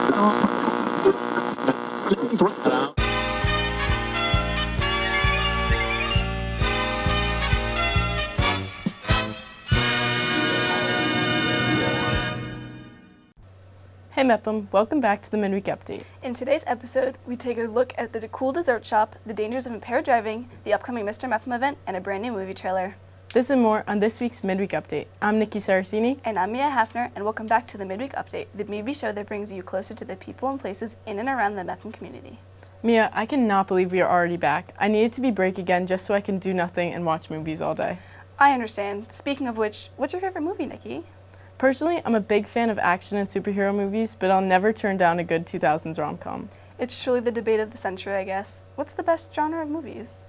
Hey Mepham, welcome back to the Midweek Update. In today's episode, we take a look at the cool dessert shop, the dangers of impaired driving, the upcoming Mr. Mepham event, and a brand new movie trailer. This and more on this week's Midweek Update. I'm Nicole Saraceni. And I'm Mia Haffner, and welcome back to the Midweek Update, the movie show that brings you closer to the people and places in and around the Mepham community. Mia, I cannot believe we are already back. I needed to be break again just so I can do nothing and watch movies all day. I understand. Speaking of which, what's your favorite movie, Nikki? Personally, I'm a big fan of action and superhero movies, but I'll never turn down a good 2000s rom-com. It's truly the debate of the century, I guess. What's the best genre of movies?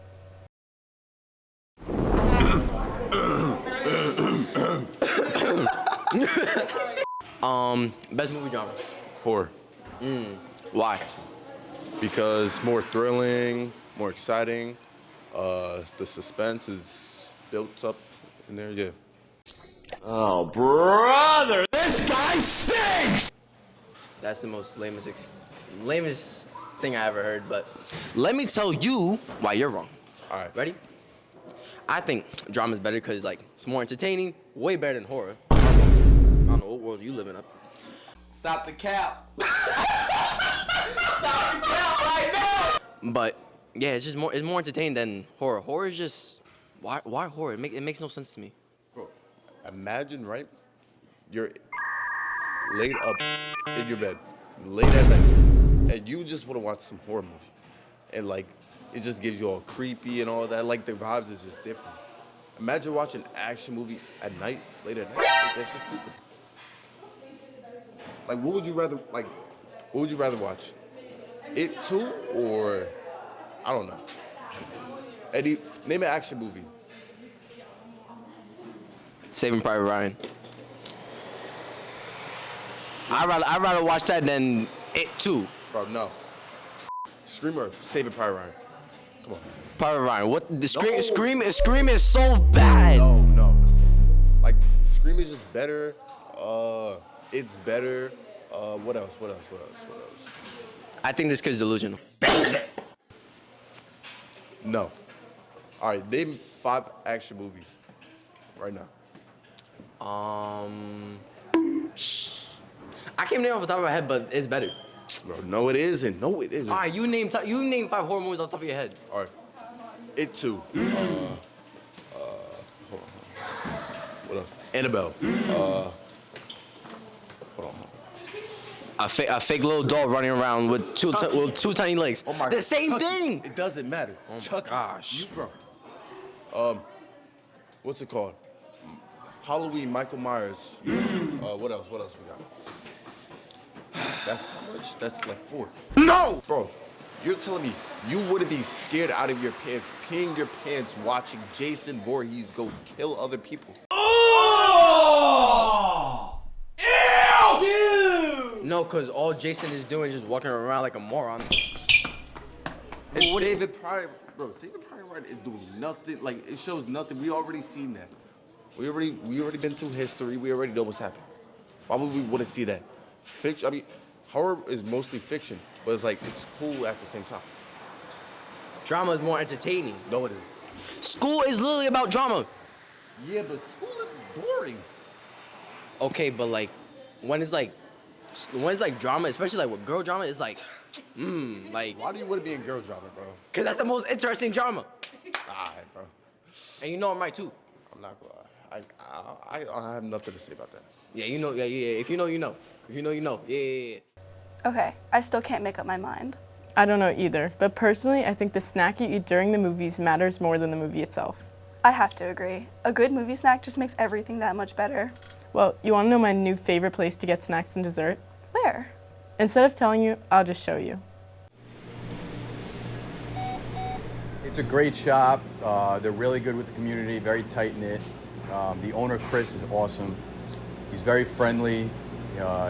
Best movie genre? Horror. Why? Because more thrilling, more exciting. The suspense is built up in there, yeah. Oh, brother, this guy stinks! That's the most lamest thing I ever heard, but let me tell you why you're wrong. All right. Ready? I think drama's better because, like, it's more entertaining, way better than horror. I don't know what world you living up. Stop the cap. Stop the cap right now! But, yeah, it's more entertaining than horror. Horror is just, why horror? It makes no sense to me. Bro, imagine, right? You're laid up in your bed, late at night, and you just want to watch some horror movie. And, like, it just gives you all creepy and all that. Like, the vibes is just different. Imagine watching an action movie at night, late at night. Like, that's just stupid. Like, what would you rather watch? It 2 or, I don't know. Eddie, name an action movie. Saving Private Ryan. I'd rather watch that than It 2. Bro, no. Screamer, Saving Private Ryan. Come on. Private Ryan. What the Scream is so bad. No. Like, Scream is just better. It's better. What else? I think this kid's delusional. No. All right, name 5 action movies right now. I can't name off the top of my head, but it's better. Bro, no, it isn't. All right, you name 5 horror movies off the top of your head. All right. It 2. Hold on. What else? Annabelle. Hold on. A fake little dog running around with two tiny legs. Oh my the same Chucky. thing. It doesn't matter. Oh my Chucky. gosh. Bro. What's it called? Halloween, Michael Myers. What else we got? That's how much? That's like 4. No! Bro, you're telling me you wouldn't be scared out of your pants, peeing your pants, watching Jason Voorhees go kill other people? Oh! Ew! Dude! No, because all Jason is doing is just walking around like a moron. And Saving Private Ryan is doing nothing. Like, it shows nothing. We already seen that. We already been through history. We already know what's happening. Why would we want to see that? Fiction. I mean, horror is mostly fiction, but it's like it's cool at the same time. Drama is more entertaining. No, it isn't. School is literally about drama. Yeah, but school is boring. Okay, but like when it's like drama, especially like with girl drama, it's like, like. Why do you want to be in girl drama, bro? Cause that's the most interesting drama. Alright, bro. And you know I'm right too. I'm not gonna lie. I have nothing to say about that. Yeah, you know, yeah. If you know, you know. If you know, you know. Yeah. Okay, I still can't make up my mind. I don't know either, but personally, I think the snack you eat during the movies matters more than the movie itself. I have to agree. A good movie snack just makes everything that much better. Well, you want to know my new favorite place to get snacks and dessert? Where? Instead of telling you, I'll just show you. It's a great shop. They're really good with the community, very tight-knit. The owner, Chris, is awesome. He's very friendly.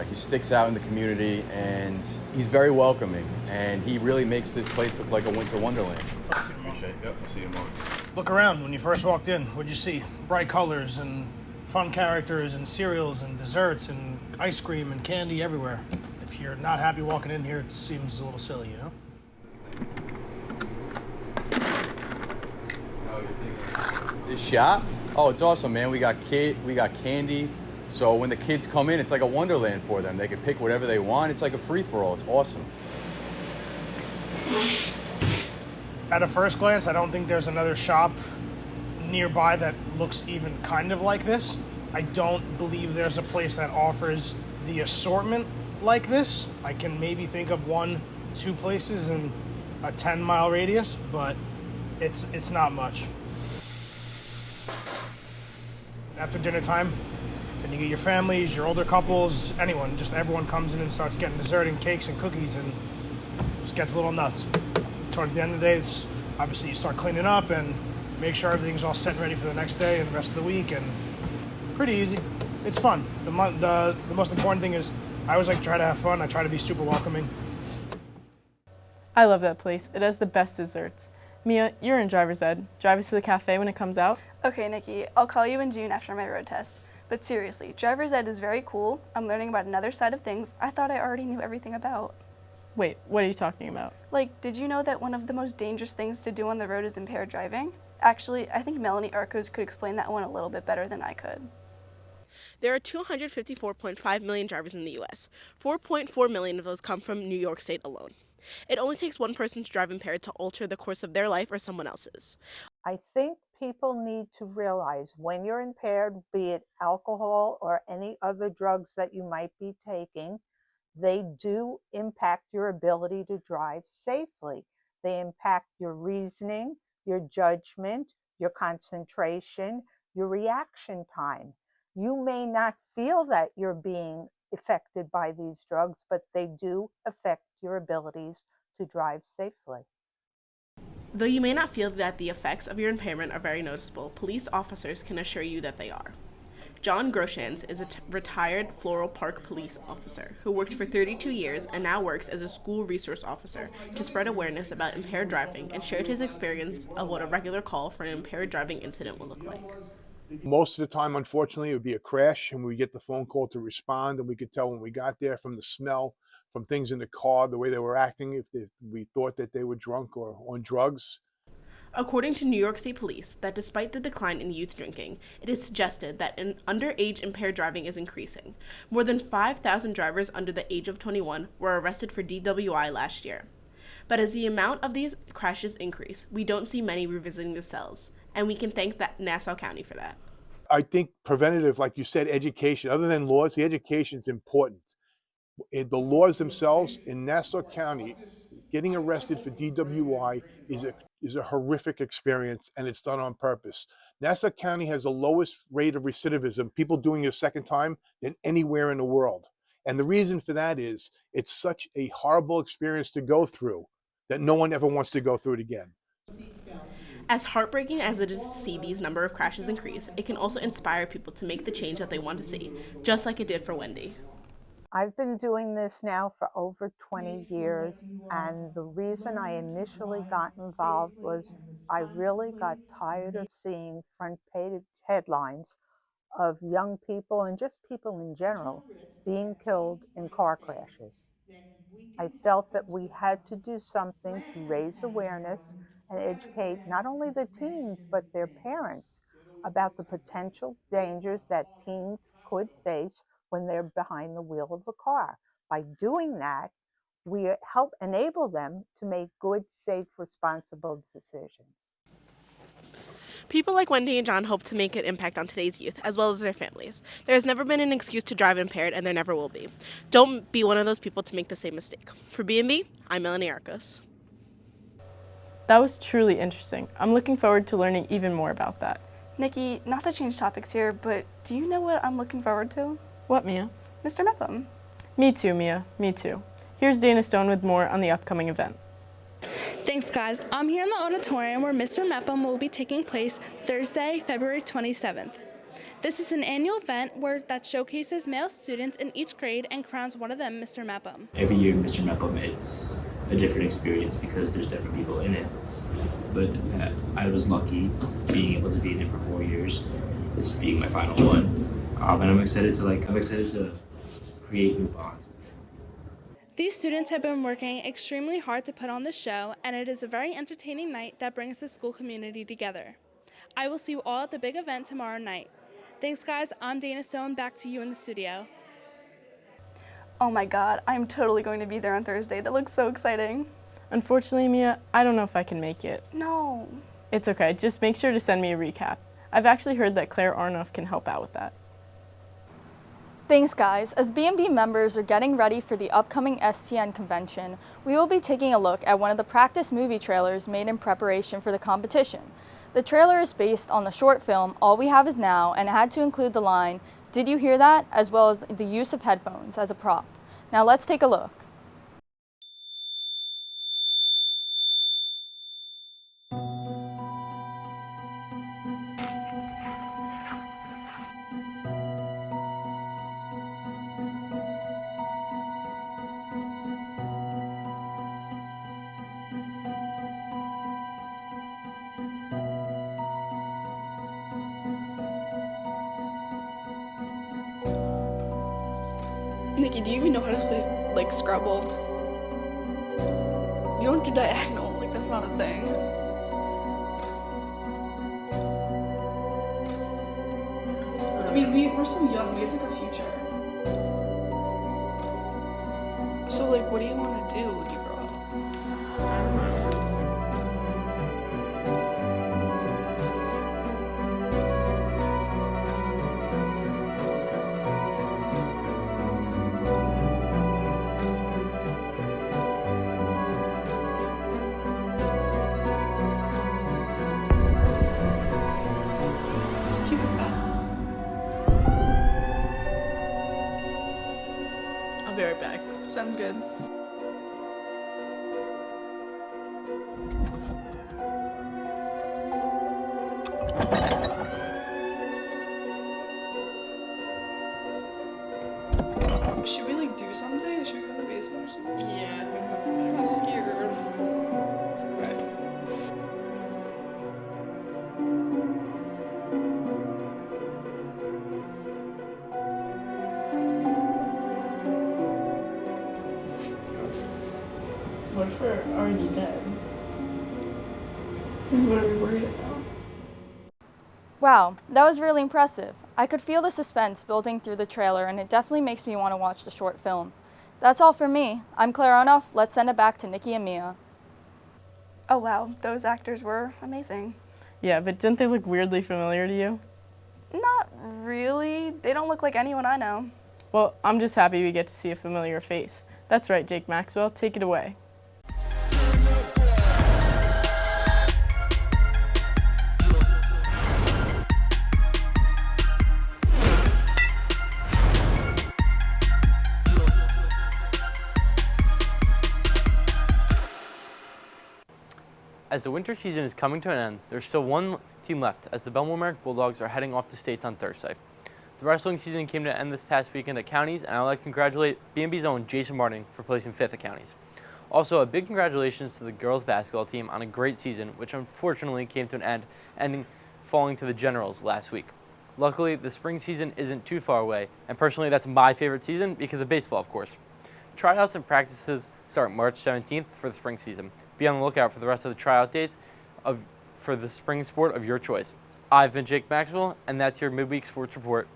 He sticks out in the community, and he's very welcoming. And he really makes this place look like a winter wonderland. Appreciate it. Yep, I'll see you tomorrow. Look around. When you first walked in, what'd you see? Bright colors and fun characters and cereals and desserts and ice cream and candy everywhere. if you're not happy walking in here, it seems a little silly, you know? This shop? Oh, it's awesome, man. We got candy. So when the kids come in, it's like a wonderland for them. They can pick whatever they want. It's like a free-for-all. It's awesome. At a first glance, I don't think there's another shop nearby that looks even kind of like this. I don't believe there's a place that offers the assortment like this. I can maybe think of 1-2 places in a 10-mile radius, but it's not much. After dinner time, then you get your families, your older couples, anyone, just everyone comes in and starts getting dessert and cakes and cookies, and just gets a little nuts. Towards the end of the day, it's obviously you start cleaning up and make sure everything's all set and ready for the next day and the rest of the week, and pretty easy. It's fun. The most important thing is I always like to try to have fun. I try to be super welcoming. I love that place. It has the best desserts. Mia, you're in driver's ed. Drive us to the cafe when it comes out. Okay, Nikki, I'll call you in June after my road test. But seriously, driver's ed is very cool. I'm learning about another side of things I thought I already knew everything about. Wait, what are you talking about? Like, did you know that one of the most dangerous things to do on the road is impaired driving? Actually, I think Melanie Arcos could explain that one a little bit better than I could. There are 254.5 million drivers in the U.S. 4.4 million of those come from New York State alone. It only takes one person to drive impaired to alter the course of their life or someone else's. I think people need to realize when you're impaired, be it alcohol or any other drugs that you might be taking, they do impact your ability to drive safely. They impact your reasoning, your judgment, your concentration, your reaction time. You may not feel that you're being affected by these drugs, but they do affect your abilities to drive safely. Though you may not feel that the effects of your impairment are very noticeable, police officers can assure you that they are. John Groshans is a retired Floral Park police officer who worked for 32 years and now works as a school resource officer to spread awareness about impaired driving, and shared his experience of what a regular call for an impaired driving incident will look like. Most of the time, unfortunately, it would be a crash, and we get the phone call to respond, and we could tell when we got there from the smell, from things in the car, the way they were acting, if we thought that they were drunk or on drugs. According to New York State Police, that despite the decline in youth drinking, it is suggested that underage impaired driving is increasing. More than 5,000 drivers under the age of 21 were arrested for DWI last year. But as the amount of these crashes increase, we don't see many revisiting the cells, and we can thank Nassau County for that. I think preventative, like you said, education, other than laws, the education is important. The laws themselves in Nassau County, getting arrested for DWI is a horrific experience, and it's done on purpose. Nassau County has the lowest rate of recidivism, people doing it a second time, than anywhere in the world. And the reason for that is it's such a horrible experience to go through that no one ever wants to go through it again. As heartbreaking as it is to see these number of crashes increase, it can also inspire people to make the change that they want to see, just like it did for Wendy. I've been doing this now for over 20 years, and the reason I initially got involved was I really got tired of seeing front page headlines of young people and just people in general being killed in car crashes. I felt that we had to do something to raise awareness and educate not only the teens but their parents about the potential dangers that teens could face when they're behind the wheel of a car. By doing that, we help enable them to make good, safe, responsible decisions. People like Wendy and John hope to make an impact on today's youth, as well as their families. There has never been an excuse to drive impaired, and there never will be. Don't be one of those people to make the same mistake. For B&B, I'm Melanie Arcos. That was truly interesting. I'm looking forward to learning even more about that. Nikki, not to change topics here, but do you know what I'm looking forward to? What, Mia? Mr. Mepham. Me too, Mia. Me too. Here's Dana Stone with more on the upcoming event. Thanks, guys. I'm here in the auditorium where Mr. Mepham will be taking place Thursday, February 27th. This is an annual event that showcases male students in each grade and crowns one of them Mr. Mepham. Every year, Mr. Mepham, it's a different experience because there's different people in it. But I was lucky being able to be in it for 4 years, this being my final one. And I'm excited to create new bonds with him. These students have been working extremely hard to put on this show, and it is a very entertaining night that brings the school community together. I will see you all at the big event tomorrow night. Thanks, guys. I'm Dana Stone. Back to you in the studio. Oh my god, I'm totally going to be there on Thursday. That looks so exciting. Unfortunately, Mia, I don't know if I can make it. No. It's okay, just make sure to send me a recap. I've actually heard that Claire Arnoff can help out with that. Thanks, guys. As B&B members are getting ready for the upcoming STN convention, we will be taking a look at one of the practice movie trailers made in preparation for the competition. The trailer is based on the short film All We Have Is Now and had to include the line, "Did you hear that?" as well as the use of headphones as a prop. Now let's take a look. Nikki, do you even know how to play, like, Scrabble? You don't do diagonal, like, that's not a thing. I mean, we're so young, we have, like, a future. So, like, what do you want to do when you grow up? I don't know. I'll be right back. Sounds good. Should we, like, do something? Should we go in the basement or something? Yeah, I think that's better. I'm scared. Right. What if we're already dead? What are we worried about? Wow, that was really impressive. I could feel the suspense building through the trailer, and it definitely makes me want to watch the short film. That's all for me. I'm Claire Arnoff. Let's send it back to Nikki and Mia. Oh wow, those actors were amazing. Yeah, but didn't they look weirdly familiar to you? Not really. They don't look like anyone I know. Well, I'm just happy we get to see a familiar face. That's right, Jake Maxwell, take it away. As the winter season is coming to an end, there's still one team left as the Bellmore-Merrick Bulldogs are heading off to states on Thursday. The wrestling season came to an end this past weekend at Counties, and I'd like to congratulate B&B's own Jason Martin for placing 5th at Counties. Also, a big congratulations to the girls basketball team on a great season, which unfortunately came to an end, ending falling to the Generals last week. Luckily, the spring season isn't too far away, and personally that's my favorite season because of baseball, of course. Tryouts and practices start March 17th for the spring season. Be on the lookout for the rest of the tryout dates for the spring sport of your choice. I've been Jake Maxwell, and that's your Midweek Sports Report.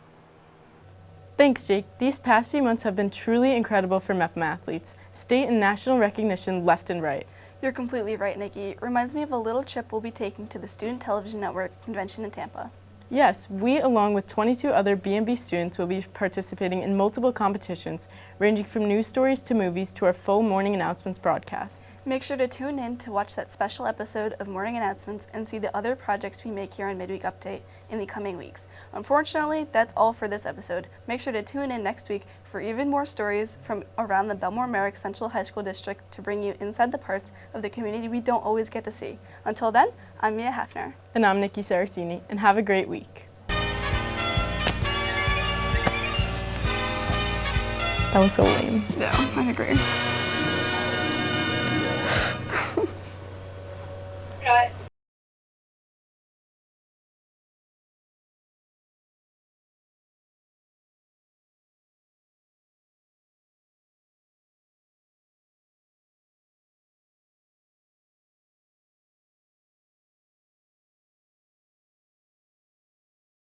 Thanks, Jake. These past few months have been truly incredible for Mepham athletes. State and national recognition left and right. You're completely right, Nikki. It reminds me of a little trip we'll be taking to the Student Television Network convention in Tampa. Yes, we, along with 22 other B&B students, will be participating in multiple competitions, ranging from news stories to movies to our full morning announcements broadcast. Make sure to tune in to watch that special episode of Morning Announcements and see the other projects we make here on Midweek Update in the coming weeks. Unfortunately, that's all for this episode. Make sure to tune in next week for even more stories from around the Bellmore-Merrick Central High School District to bring you inside the parts of the community we don't always get to see. Until then, I'm Mia Haffner. And I'm Nicole Saraceni, and have a great week. That was so lame. Yeah, I agree.